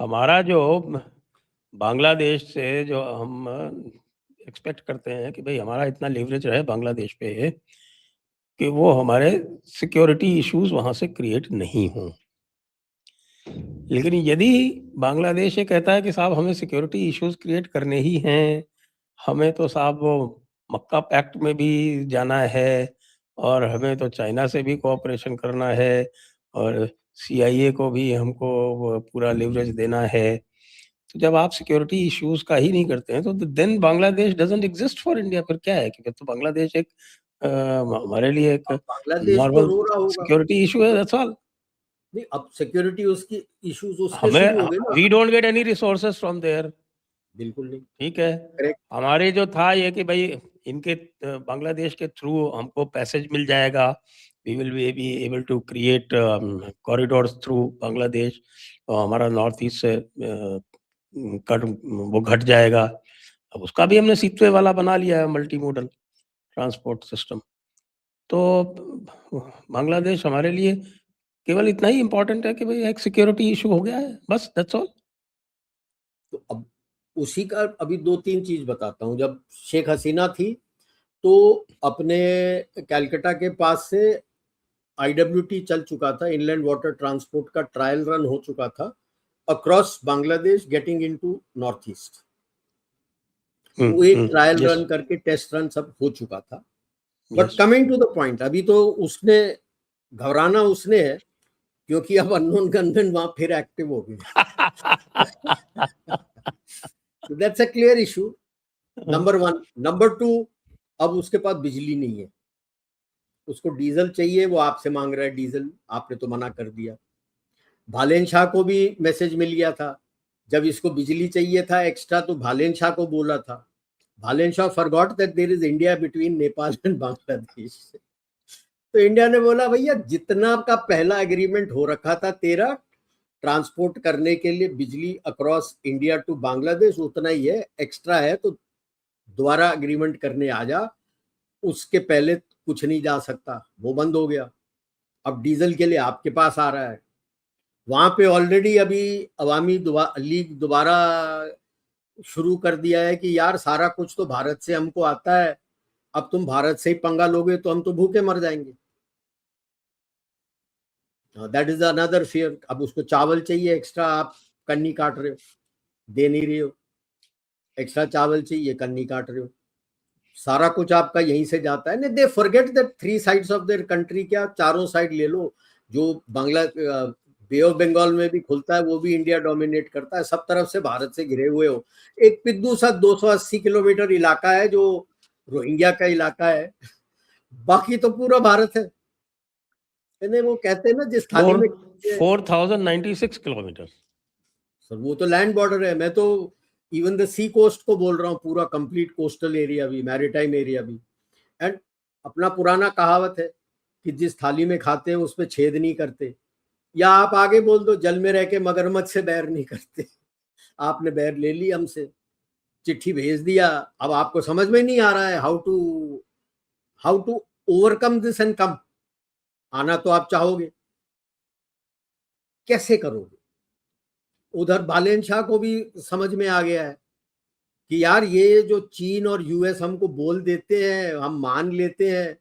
हमारा जो बांग्लादेश से जो हम एक्सपेक्ट करते हैं कि भाई हमारा इतना लेवरेज रहे बांग्लादेश पे कि वो हमारे सिक्योरिटी इश्यूज वहां से क्रिएट नहीं हों। लेकिन यदि बांग्लादेश ये कहता है कि साहब हमें सिक्योरिटी इश्यूज क्रिएट करने ही हैं, हमें तो साहब वो मक्का पैक्ट में भी जाना है और हमें तो चाइना से भी कोऑपरेशन करना है और CIA को भी हमको वो पूरा लेवरेज देना है, तो जब आप सिक्योरिटी इश्यूज का ही नहीं करते हैं तो then Bangladesh doesn't exist for India. फिर क्या है कि फिर तो बांग्लादेश एक हमारे लिए एक अब बांग्लादेश तो नॉर्मल रो रहा होगा। सिक्योरिटी इशू है, दैट्स ऑल। नहीं, अब सिक्योरिटी उसकी इश्यूज उसके हमें शुरू हो गए ना। We don't get any resources from there. बिल्कुल नहीं। ठीक है, करेक्ट। हमारे जो था ये कि भाई इनके बांग्लादेश के थ्रू हमको पैसेज मिल जाएगा, we will be able to create corridors through Bangladesh, और हमारा नॉर्थ ईस्ट से कट वो घट जाएगा। अब उसका भी हमने सीपवे वाला बना लिया है, मल्टी मोडल ट्रांसपोर्ट सिस्टम। तो बांग्लादेश हमारे लिए केवल इतना ही इम्पोर्टेंट है कि भाई एक सिक्योरिटी इशू हो गया है, बस दैट्स ऑल। तो अब उसी का अभी 2-3 चीज बताता हूँ। जब शेख हसीना थी तो अपने कैलकाटा के पास से IWT चल चुका था, इनलैंड वाटर ट्रांसपोर्ट का ट्रायल रन हो चुका था across Bangladesh getting into north east. वो एक ट्रायल रन करके टेस्ट रन सब हो चुका था। But coming to the point, अभी तो उसने घबराना उसने है क्योंकि अब अननोन गनमैन वहां फिर एक्टिव हो गए। That's a clear issue, number 1। Number 2, अब उसके पास बिजली नहीं है, उसको डीजल चाहिए, वो आपसे मांग रहा है डीजल, आपने तो मना कर दिया। भालेन शाह को भी मैसेज मिल गया था, जब इसको बिजली चाहिए था एक्स्ट्रा तो भालेन शाह को बोला था। Balen Shah forgot that there is India between Nepal and Bangladesh. तो इंडिया ने बोला भैया जितना का पहला एग्रीमेंट हो रखा था तेरा ट्रांसपोर्ट करने के लिए बिजली अक्रॉस इंडिया टू बांग्लादेश उतना ही है, एक्स्ट्रा है तो दोबारा एग्रीमेंट करने आ जा, उसके पहले कुछ नहीं जा सकता। वो बंद हो गया। अब डीजल के लिए आपके पास आ रहा है। वहां पे ऑलरेडी अभी अवामी लीग दोबारा शुरू कर दिया है कि यार सारा कुछ तो भारत से हमको आता है, अब तुम भारत से ही पंगा लोगे तो हम तो भूखे मर जाएंगे। That is another fear. अब उसको चावल चाहिए एक्स्ट्रा, आप कन्नी काट रहे हो, दे नहीं रहे हो। एक्स्ट्रा चावल चाहिए, कन्नी काट रहे हो। सारा कुछ आपका यहीं से जाता है। नहीं, they forget that 3 sides of their country, क्या चारों साइड ले लो। जो बांग्ला बे ऑफ बंगाल में भी खुलता है वो भी इंडिया डोमिनेट करता है, सब तरफ से भारत से घिरे हुए हो। एक पिद्दू सा 280 किलोमीटर इलाका है जो रोहिंग्या का इलाका है, बाकी तो पूरा भारत है। वो कहते हैं ना जिस थाली में 4096 किलोमीटर सर, वो तो लैंड बॉर्डर है। मैं तो इवन द सी कोस्ट को बोल रहा हूँ, पूरा कंप्लीट कोस्टल एरिया भी, मैरीटाइम एरिया भी। एंड अपना पुराना कहावत है कि जिस थाली में खाते हैं उस पर छेद नहीं करते, या आप आगे बोल दो जल में रह के मगरमच्छ से बैर नहीं करते। आपने बैर ले ली हमसे, चिट्ठी भेज दिया, अब आपको समझ में नहीं आ रहा है how to overcome this and come. आना तो आप चाहोगे, कैसे करोगे? उधर बालेन शाह को भी समझ में आ गया है कि यार ये जो चीन और US हमको बोल देते हैं हम मान लेते हैं,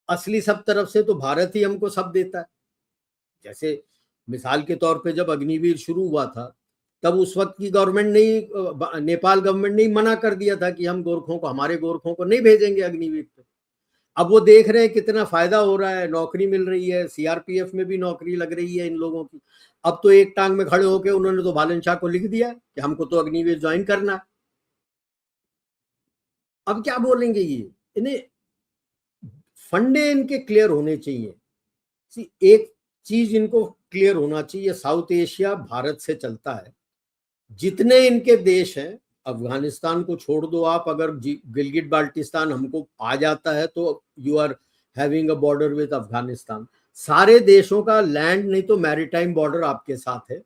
असली सब तरफ से तो भारत ही हमको सब देता है। जैसे मिसाल के तौर पे जब अग्निवीर शुरू हुआ था तब उस वक्त की गवर्नमेंट ने, नेपाल गवर्नमेंट ने मना कर दिया था कि हम गोरखों को, हमारे गोरखों को नहीं भेजेंगे अग्निवीर पे। अब वो देख रहे हैं कितना फायदा हो रहा है, नौकरी मिल रही है, CRPF में भी नौकरी लग रही है इन लोगों की। अब तो एक टांग में खड़े होकर उन्होंने तो भालन शाह को लिख दिया कि हमको तो अग्निवीर ज्वाइन करना है। अब क्या बोलेंगे ये? इन्हें फंडे इनके क्लियर होने चाहिए। एक चीज इनको क्लियर होना चाहिए, साउथ एशिया भारत से चलता है। जितने इनके देश हैं, अफगानिस्तान को छोड़ दो आप, अगर गिलगिट बाल्टिस्तान हमको आ जाता है तो you are having a border with Afghanistan. सारे देशों का लैंड नहीं तो मैरीटाइम बॉर्डर आपके साथ है,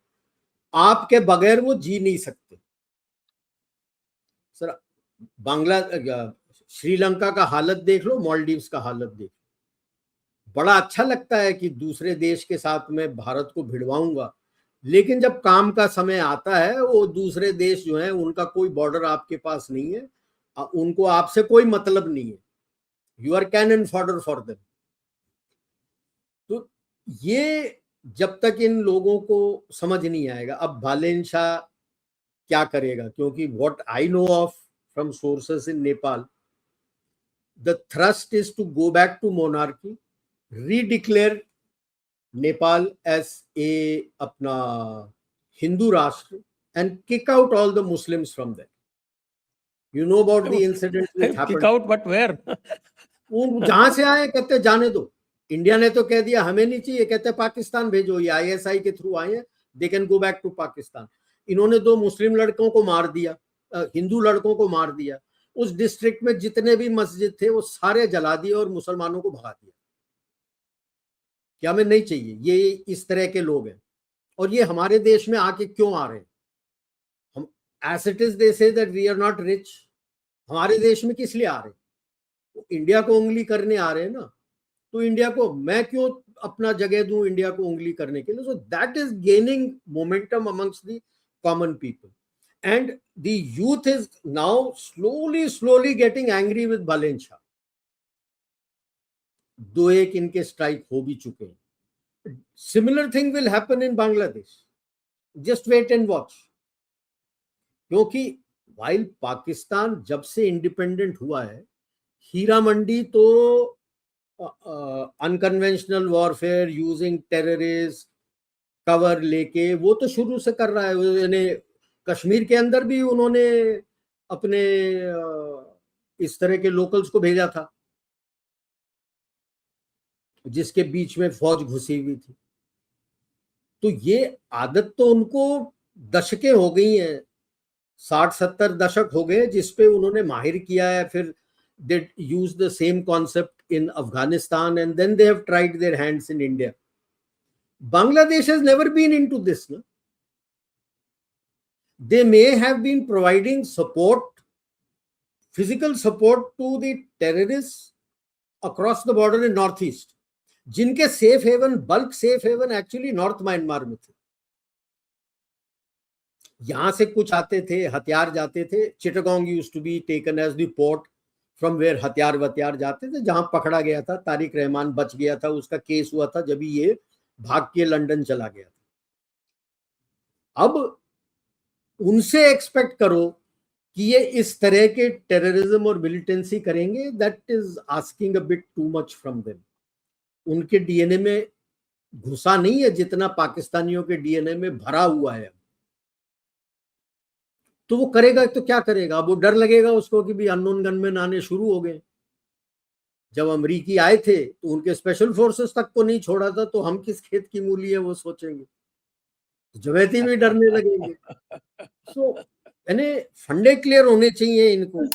आपके बगैर वो जी नहीं सकते। सर बांग्ला श्रीलंका का हालत देख लो, मालदीव्स का हालत देख लो। बड़ा अच्छा लगता है कि दूसरे देश के साथ मैं भारत को भिड़वाऊंगा, लेकिन जब काम का समय आता है, वो दूसरे देश जो है उनका कोई बॉर्डर आपके पास नहीं है, उनको आपसे कोई मतलब नहीं है, you are cannon fodder for them. तो ये जब तक इन लोगों को समझ नहीं आएगा, अब भालेन शाह क्या करेगा, क्योंकि what I know of from sources in Nepal, the thrust is to go back to monarchy, redeclare Nepal as a अपना Hindu rashtra, and kick out all the Muslims from that. You know about the incident which happened. Kick out but where? वो जहां से आए कहते जाने दो। India ने तो कह दिया हमें नहीं चाहिए, कहते पाकिस्तान भेजो, ये आईएसआई के थ्रू आए हैं, they can go back to Pakistan. इन्होंने 2 मुस्लिम लड़कों को मार दिया, हिंदू लड़कों को मार दिया, उस डिस्ट्रिक्ट में जितने भी मस्जिद थे वो सारे जला दिए और मुसलमानों को भगा दिया। क्या हमें नहीं चाहिए? ये इस तरह के लोग हैं। और ये हमारे देश में आके क्यों आ रहे हैं? हम as it is they say that we are not rich, हमारे देश में किस लिए आ रहे हैं? तो इंडिया को उंगली करने आ रहे हैं ना, तो इंडिया को मैं क्यों अपना जगह दूं इंडिया को उंगली करने के लिए? So that is gaining momentum amongst the common people, and the youth is now slowly getting angry with Balen Shah. 2-1 इनके स्ट्राइक हो भी चुके हैं। Similar thing will happen in Bangladesh, just wait and watch. क्योंकि वाइल पाकिस्तान जब से इंडिपेंडेंट हुआ है, हीरा मंडी तो unconventional warfare using terrorist cover लेके वो तो शुरू से कर रहा है। यानी कश्मीर के अंदर भी उन्होंने अपने इस तरह के लोकल्स को भेजा था, जिसके बीच में फौज घुसी हुई थी। तो ये आदत तो उनको दशकें हो गई हैं, 60-70 दशक हो गए जिसपे उन्होंने माहिर किया है। फिर they use the same concept in Afghanistan, and then they have tried their hands in India. Bangladesh has never been into this. No? They may have been providing support, physical support to the terrorists across the border in northeast, जिनके safe haven, bulk safe haven actually North Myanmar में थे। यहां से कुछ आते थे, हथियार जाते थे। Chittagong used to be taken as the port from where हथियार वथियार जाते थे, जहां पकड़ा गया था। तारिक रहमान बच गया था, उसका केस हुआ था जब ये भाग के लंदन चला गया था। अब उनसे एक्सपेक्ट करो कि ये इस तरह के टेररिज्म और मिलिटेंसी करेंगे, that is asking a bit too much from them. उनके डीएनए में घुसा नहीं है जितना पाकिस्तानियों के डीएनए में भरा हुआ है। तो वो करेगा तो क्या करेगा? अब वो डर लगेगा उसको कि भी अननोन गनमैन आने शुरू हो गए। जब अमरीकी आए थे तो उनके स्पेशल फोर्सेस तक को नहीं छोड़ा था, तो हम किस खेत की मूली है वो सोचेंगे, जमैती भी डरने लगेंगे। सो यानी फंडे क्लियर होने चाहिए इनको।